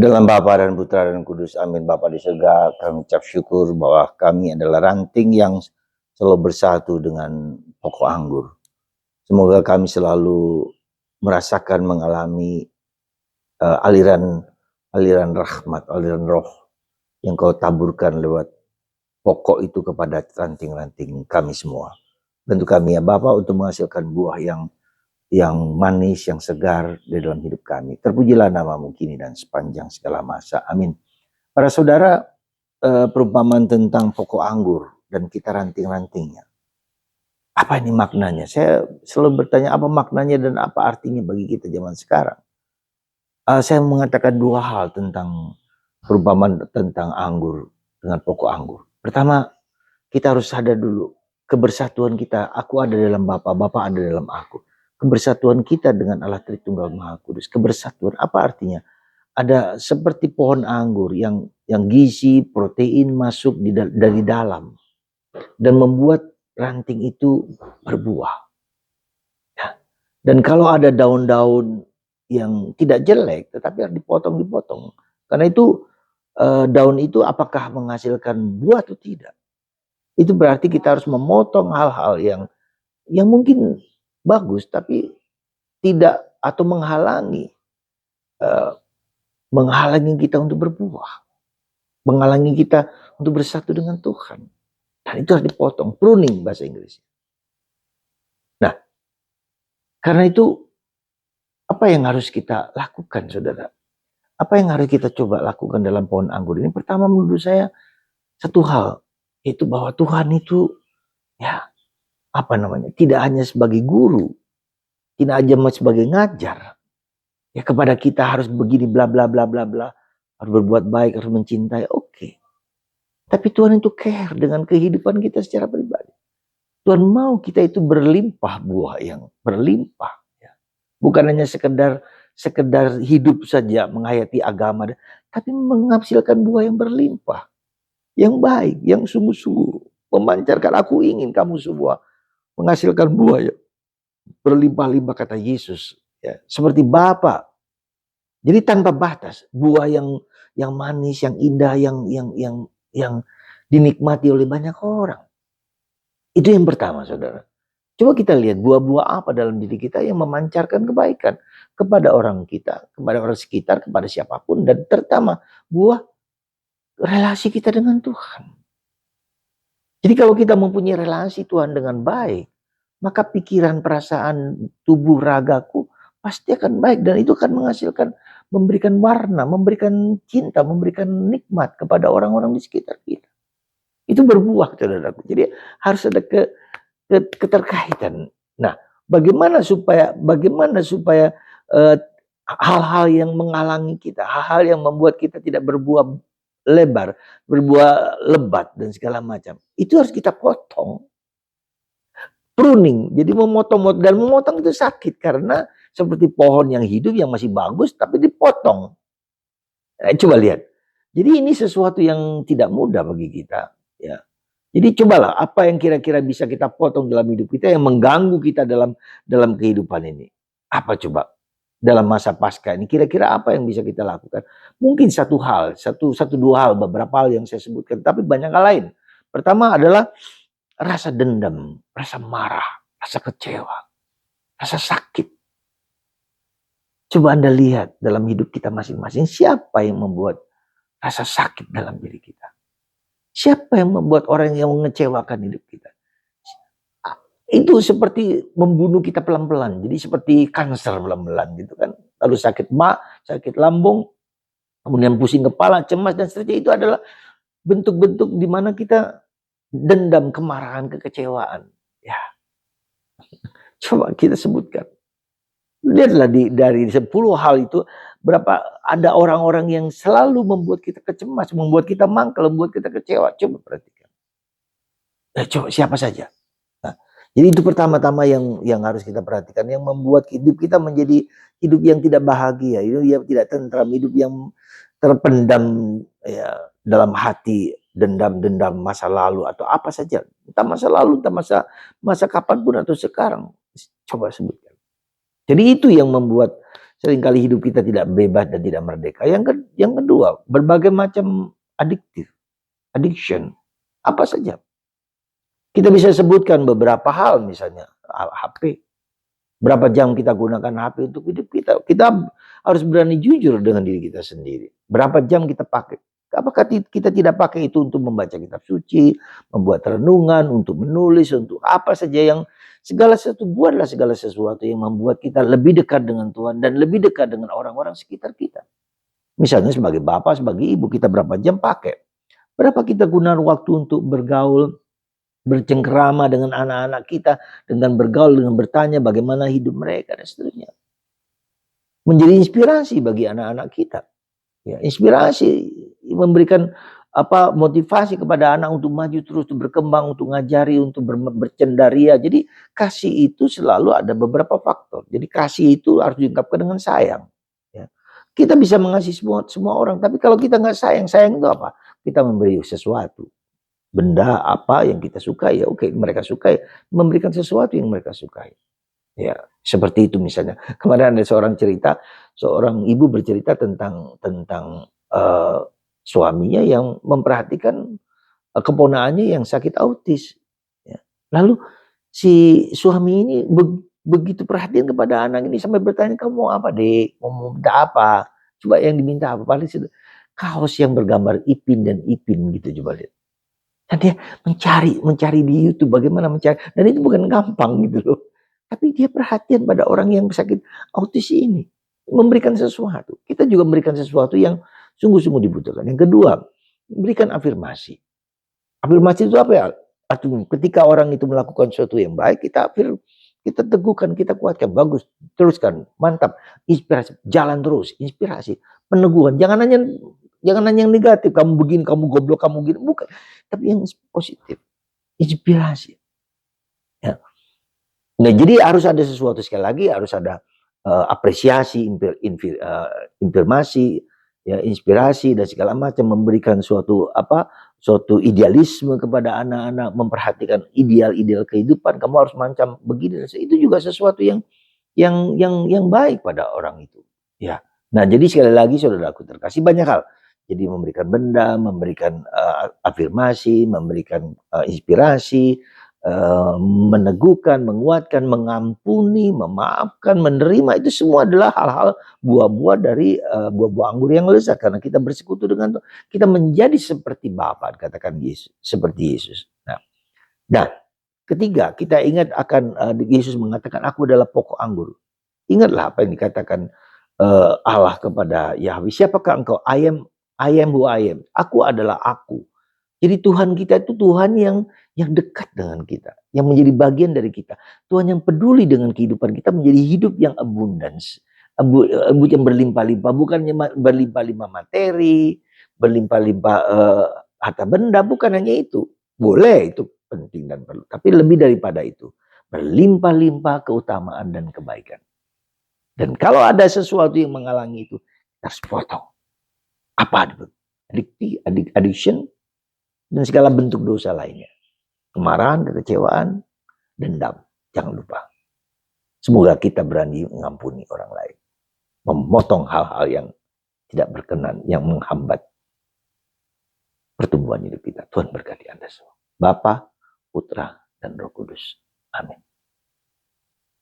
Dalam Bapa dan Putra dan Kudus, amin. Bapa di surga, kami ucap syukur bahwa kami adalah ranting yang selalu bersatu dengan pokok anggur. Semoga kami selalu merasakan, mengalami aliran rahmat, aliran roh yang kau taburkan lewat pokok itu kepada ranting-ranting kami semua. Bantu kami ya Bapa untuk menghasilkan buah yang manis, yang segar di dalam hidup kami. Terpujilah namamu kini dan sepanjang segala masa. Amin. Para saudara, perumpamaan tentang pokok anggur dan kita ranting-rantingnya. Apa ini maknanya? Saya selalu bertanya apa maknanya dan apa artinya bagi kita zaman sekarang. Saya mengatakan dua hal tentang perumpamaan tentang anggur dengan pokok anggur. Pertama, kita harus sadar dulu kebersatuan kita. Aku ada dalam Bapa, Bapa ada dalam aku. Kebersatuan kita dengan Allah Tritunggal Maha Kudus. Kebersatuan apa artinya? Ada seperti pohon anggur yang gizi, protein masuk dari dalam dan membuat ranting itu berbuah. Ya. Dan kalau ada daun-daun yang tidak jelek, tetapi harus dipotong. Karena itu daun itu apakah menghasilkan buah atau tidak? Itu berarti kita harus memotong hal-hal yang mungkin bagus, tapi tidak atau menghalangi kita untuk berbuah, menghalangi kita untuk bersatu dengan Tuhan. Dan itu harus dipotong, pruning bahasa Inggris. Nah, karena itu apa yang harus kita lakukan, saudara? Apa yang harus kita coba lakukan dalam pohon anggur ini? Pertama menurut saya satu hal, yaitu bahwa Tuhan itu tidak hanya sebagai guru, tidak hanya sebagai ngajar. Ya kepada kita harus begini bla bla bla bla bla, harus berbuat baik, harus mencintai, oke. Tapi Tuhan itu care dengan kehidupan kita secara pribadi. Tuhan mau kita itu berlimpah buah yang berlimpah. Ya. Bukan hanya sekedar hidup saja menghayati agama, tapi menghasilkan buah yang berlimpah, yang baik, yang sungguh-sungguh memancarkan. Aku ingin kamu semua menghasilkan buah yang berlimpah-limpah kata Yesus. Ya, seperti Bapa. Jadi tanpa batas, buah yang manis, yang indah, yang dinikmati oleh banyak orang. Itu yang pertama, saudara. Coba kita lihat buah-buah apa dalam diri kita yang memancarkan kebaikan kepada orang kita, kepada orang sekitar, kepada siapapun. Dan terutama buah relasi kita dengan Tuhan. Jadi kalau kita mempunyai relasi Tuhan dengan baik, maka pikiran, perasaan, tubuh, ragaku pasti akan baik. Dan itu akan menghasilkan, memberikan warna, memberikan cinta, memberikan nikmat kepada orang-orang di sekitar kita. Itu berbuah, saudaraku. Jadi harus ada keterkaitan. Nah, bagaimana supaya hal-hal yang menghalangi kita, hal-hal yang membuat kita tidak berbuah lebar, berbuah lebat dan segala macam, itu harus kita potong. Pruning, jadi memotong itu sakit karena seperti pohon yang hidup yang masih bagus tapi dipotong. Coba lihat. Jadi ini sesuatu yang tidak mudah bagi kita, ya. Jadi cobalah apa yang kira-kira bisa kita potong dalam hidup kita yang mengganggu kita dalam kehidupan ini. Apa coba? Dalam masa Paskah ini kira-kira apa yang bisa kita lakukan? Mungkin satu dua hal, beberapa hal yang saya sebutkan, tapi banyak hal lain. Pertama adalah rasa dendam, rasa marah, rasa kecewa, rasa sakit. Coba Anda lihat dalam hidup kita masing-masing, siapa yang membuat rasa sakit dalam diri kita? Siapa yang membuat orang yang mengecewakan hidup kita? Itu seperti membunuh kita pelan-pelan. Jadi seperti kanker pelan-pelan gitu kan. Lalu sakit sakit lambung, kemudian pusing kepala, cemas dan seterusnya. Itu adalah bentuk-bentuk di mana kita dendam, kemarahan, kekecewaan. Ya. Coba kita sebutkan. Lihatlah dari 10 hal itu berapa ada orang-orang yang selalu membuat kita kecemas, membuat kita mangkel, membuat kita kecewa. Coba perhatikan. Coba siapa saja. Nah, jadi itu pertama-tama yang harus kita perhatikan, yang membuat hidup kita menjadi hidup yang tidak bahagia, hidup yang tidak tentram, hidup yang terpendam ya dalam hati, dendam-dendam masa lalu atau apa saja. Entah masa lalu, entah masa kapanpun atau sekarang. Coba sebutkan. Jadi itu yang membuat seringkali hidup kita tidak bebas dan tidak merdeka. Yang kedua, berbagai macam addiction, apa saja. Kita bisa sebutkan beberapa hal, misalnya HP. Berapa jam kita gunakan HP untuk hidup kita. Kita harus berani jujur dengan diri kita sendiri. Berapa jam kita pakai. Apakah kita tidak pakai itu untuk membaca kitab suci, membuat renungan, untuk menulis, untuk apa saja yang buatlah segala sesuatu yang membuat kita lebih dekat dengan Tuhan dan lebih dekat dengan orang-orang sekitar kita. Misalnya sebagai bapak, sebagai ibu, kita berapa jam pakai. Berapa kita gunakan waktu untuk bergaul, bercengkerama dengan anak-anak kita, dengan bergaul, dengan bertanya bagaimana hidup mereka dan seterusnya. Menjadi inspirasi bagi anak-anak kita. Ya, inspirasi, memberikan motivasi kepada anak untuk maju terus, untuk berkembang, untuk ngajari, untuk bercendaria. Jadi kasih itu selalu ada beberapa faktor. Jadi kasih itu harus diungkapkan dengan sayang. Ya. Kita bisa mengasihi semua orang, tapi kalau kita nggak sayang itu apa? Kita memberi sesuatu. Benda apa yang kita sukai, ya oke, mereka sukai, memberikan sesuatu yang mereka sukai. Ya, seperti itu misalnya. Kemarin ada seorang ibu bercerita tentang suaminya yang memperhatikan keponakannya yang sakit autis. Ya. Lalu si suami ini begitu perhatian kepada anak ini sampai bertanya, kamu mau apa dek? Mau minta apa? Coba yang diminta apa? Paling kaos yang bergambar Ipin dan Ipin gitu, coba lihat. Dan dia mencari di YouTube bagaimana mencari, dan itu bukan gampang gitu loh. Tapi dia perhatian pada orang yang sakit autis ini, memberikan sesuatu. Kita juga memberikan sesuatu yang sungguh-sungguh dibutuhkan. Yang kedua, memberikan afirmasi. Afirmasi itu apa ya? Ketika orang itu melakukan sesuatu yang baik, kita teguhkan, kita kuatkan, bagus, teruskan, mantap, inspirasi, jalan terus, inspirasi, peneguhan. Jangan hanya yang negatif, kamu begini, kamu goblok, kamu gini, bukan. Tapi yang positif, inspirasi. Ya. Nah, jadi harus ada sesuatu, sekali lagi harus ada apresiasi, informasi, ya, inspirasi dan segala macam, memberikan suatu idealisme kepada anak-anak, memperhatikan ideal-ideal kehidupan. Kamu harus macam begini, itu juga sesuatu yang baik pada orang itu. Ya. Nah, jadi sekali lagi saudaraku terkasih, banyak hal. Jadi memberikan benda, memberikan afirmasi, memberikan inspirasi, meneguhkan, menguatkan, mengampuni, memaafkan, menerima, itu semua adalah hal-hal buah-buah dari buah-buah anggur yang lezat, karena kita bersekutu dengan Tuhan. Kita menjadi seperti Bapa, katakan Yesus, seperti Yesus. Nah, ketiga, kita ingat akan Yesus mengatakan, aku adalah pokok anggur. Ingatlah apa yang dikatakan Allah kepada Yahweh, siapakah engkau? I am who I am. Aku adalah aku. Jadi Tuhan kita itu Tuhan yang dekat dengan kita, yang menjadi bagian dari kita. Tuhan yang peduli dengan kehidupan kita, menjadi hidup yang abundance, yang berlimpah-limpah, bukannya berlimpah-limpah materi, berlimpah-limpah harta benda, bukan hanya itu. Boleh, itu penting dan perlu, tapi lebih daripada itu, berlimpah-limpah keutamaan dan kebaikan. Dan kalau ada sesuatu yang menghalangi itu, kita harus potong. Apa itu? Addiction, dan segala bentuk dosa lainnya. Kemarahan, kekecewaan, dendam. Jangan lupa. Semoga kita berani mengampuni orang lain. Memotong hal-hal yang tidak berkenan, yang menghambat pertumbuhan hidup kita. Tuhan berkati Anda semua. Bapa, Putra, dan Roh Kudus. Amin.